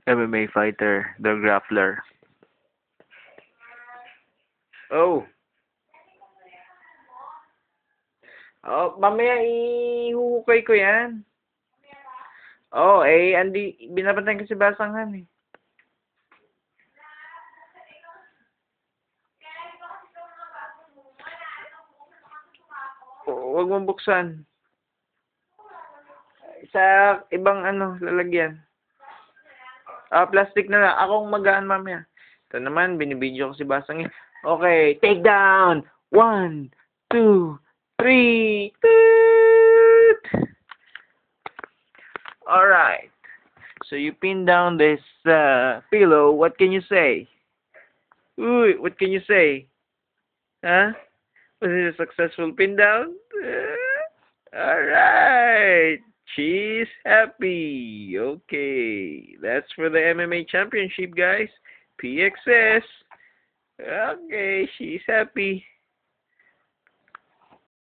MMA fighter, the grappler. Oh. Oh, mamaya ihuhukay ko yan. Oh, binabantayan ko si Basangan eh. Huwag mong buksan. Sa ibang lalagyan. Plastic na lang. Akong magaan mamaya. Ito naman, binibidyo ko si Basang. Okay, take down! 1, 2, 3! Toot! Alright. So you pin down this pillow. What can you say? Ooh, what can you say? Huh? Was it a successful pin down? Alright. She's happy. Okay. That's for the MMA Championship, guys. PXS. Okay, she's happy.